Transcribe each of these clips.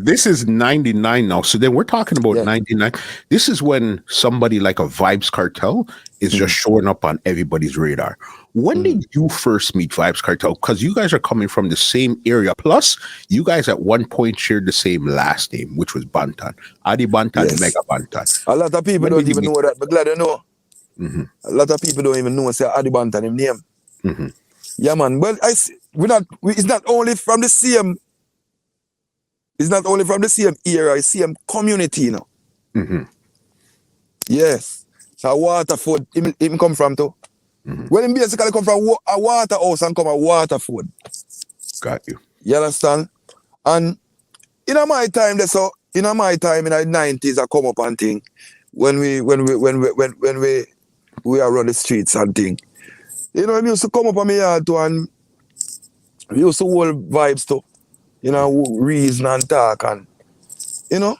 this is 99 now. So then we're talking about 99. This is when somebody like a Vybz Kartel is just showing up on everybody's radar. When did you first meet Vybz Kartel? Because you guys are coming from the same area. Plus, you guys at one point shared the same last name, which was Banton. Addi Banton, MEGAH BANTON. A lot of people don't even know that, but glad you know. A lot of people don't even know say Addi Banton his name. Yeah, man. Well, it's not only from the same. It's not only from the same era, it's same community, you know. Yes. So Waterford, him come from too. Well, him basically come from a Waterhouse and come a Waterford. Got you. You understand? And in my time, in the 90s, I come up and thing. When we are around the streets and thing. You know, we used to come up on my yard too, and we used to hold vibes too. You know, reason and talk and, you know,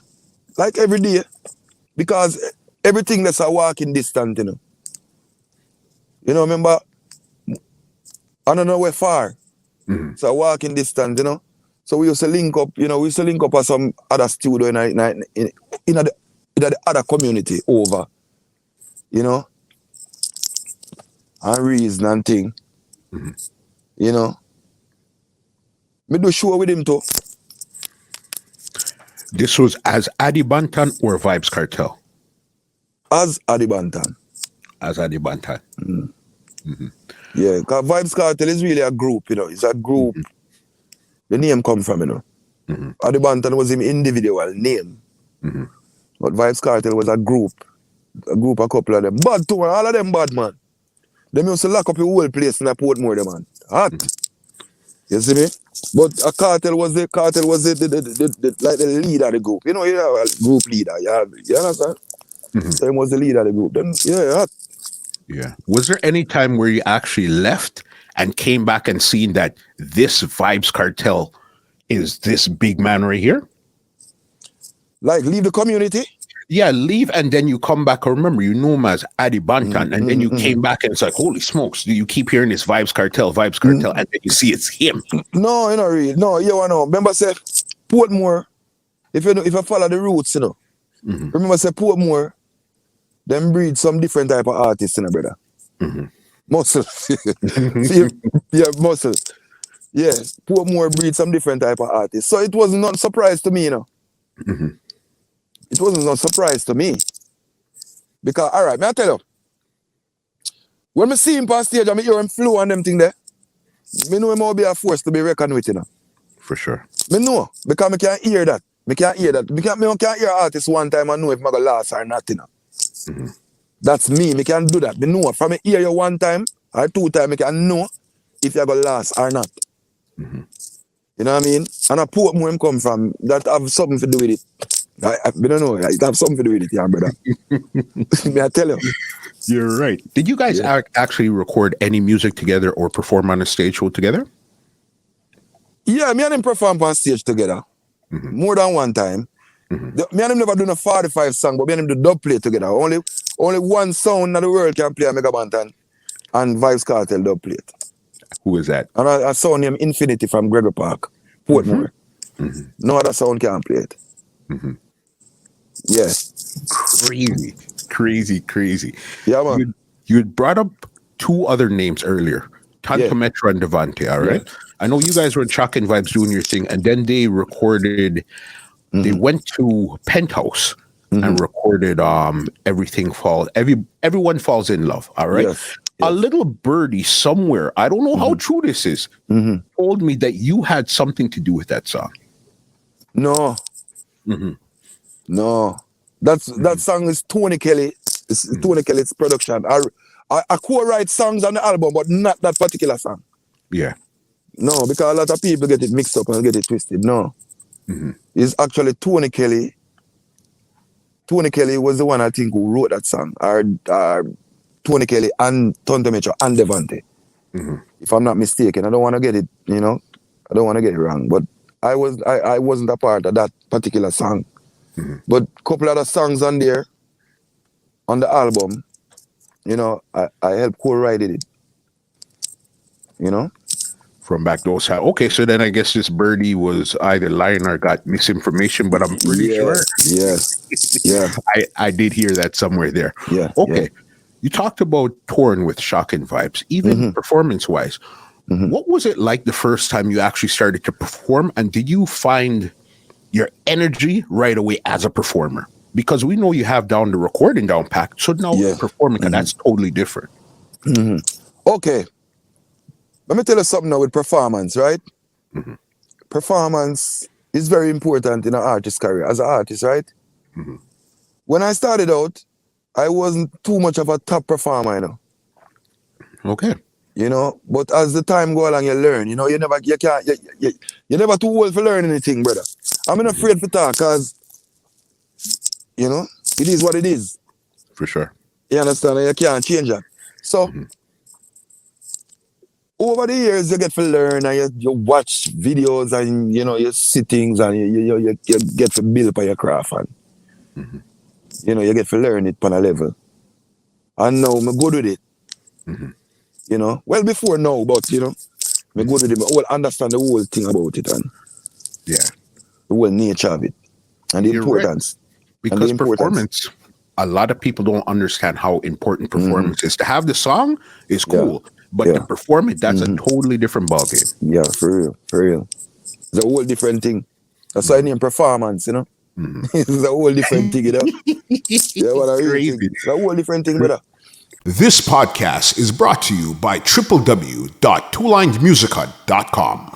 like every day. Because everything that's a walking distance, you know. You know, remember, I don't know where far. It's a walking distance, you know. So we used to link up, you know, we used to link up at some other studio in the other community over, you know. And reason and thing. You know. Me do show with him too. This was as Addi Banton or Vybz Kartel? As Addi Banton. As Addi Banton. Yeah, because Vybz Kartel is really a group, you know. It's a group. The name come from, you know. Addi Banton was him individual name. But Vybz Kartel was a group. A couple of them. Bad too, all of them bad, man. Them used to lock up the whole place in the Portmore, man. Hot. You see me? But a Kartel was the like the leader of the group. You know, you have a group leader. You understand? So he was the leader of the group. Then hot. Yeah. Was there any time where you actually left and came back and seen that this Vybz Kartel is this big man right here? Like leave the community? Yeah, leave and then you come back. I remember you know him as Addi Banton, and then you came back and it's like, holy smokes, do you keep hearing this Vybz Kartel, and then you see it's him. No, you know, really. No, you know. Remember, say Portmore, if you follow the roots, you know. Remember, say Portmore, them breed some different type of artists, you know, brother. Muscle. Yeah, muscle. Yeah, Portmore breed some different type of artists. So it was not a surprise to me, you know. It wasn't no surprise to me. Because, all right, may I tell you, when I see him on stage and I hear him flow and them thing there, I know him will be a force to be reckoned with, you know. For sure. I know, because I can't hear that. I can't hear artists one time and know if I'm going to last or not, you know. That's me. I can't do that. I know, from I hear you one time or two times, I can know if you're going to last or not. You know what I mean? And a Portmore him come from, that have something to do with it. I don't know. It have something to do with it, yeah, brother. May I tell you? You're right. Did you guys actually record any music together or perform on a stage show together? Yeah, me and him perform on stage together. More than one time. Me and him never done a 45 song, but me and him do dub play together. Only one sound in the world can play a MEGAH BANTON and Vybz Kartel dub play it. Who is that? And a sound named Infinity from Gregory Park, Portmore. No other sound can play it. Yeah. Crazy. Yeah, man. You had brought up two other names earlier, Tonto Metro and Devonte, all right? I know you guys were in Chalk and Vibes doing your thing, and then they recorded, they went to Penthouse and recorded Everyone Falls in Love, all right? Yes. A little birdie somewhere, I don't know how true this is, told me that you had something to do with that song. No. No. That song is Tony Kelly. It's Tony Kelly's production. I co-write songs on the album, but not that particular song. Yeah. No, because a lot of people get it mixed up and get it twisted. No. It's actually Tony Kelly. Tony Kelly was the one, I think, who wrote that song. Tony Kelly and Tonto Metro and Devonte. If I'm not mistaken. I don't want to get it, you know. I don't want to get it wrong. But I wasn't a part of that particular song. But a couple other songs on there, on the album, you know, I helped co-write it. You know? From back those times. Okay, so then I guess this birdie was either lying or got misinformation, but I'm pretty sure. Yeah. I did hear that somewhere there. Yeah. Okay. Yeah. You talked about touring with Shock and Vybz, even performance-wise. What was it like the first time you actually started to perform, and did you find your energy right away as a performer? Because we know you have down the recording down packed, so now performing, and that's totally different. Okay. Let me tell you something now with performance, right? Performance is very important in an artist's career, as an artist, right? When I started out, I wasn't too much of a top performer, you know. Okay. You know, but as the time go along, you learn. You know, you never too old for learn anything, brother. I'm not afraid to talk, cause you know, it is what it is. For sure. You understand? You can't change that. So over the years, you get to learn, and you watch videos, and you know, you see things, and you get to build up your craft, and you know, you get to learn it on a level. And now I'm good with it. You know, well before now, but you know, I'm good with it. I will understand the whole thing about it, and the whole nature of it, and the importance. Right. Because performance, a lot of people don't understand how important performance is. To have the song is cool, but to perform it, that's a totally different ballgame. Yeah, for real, for real. It's a whole different thing. That's why I name performance, you know. It's a whole different thing, you know. Yeah, what I really think. It's a whole different thing, brother. This podcast is brought to you by www.twolinedmusica.com.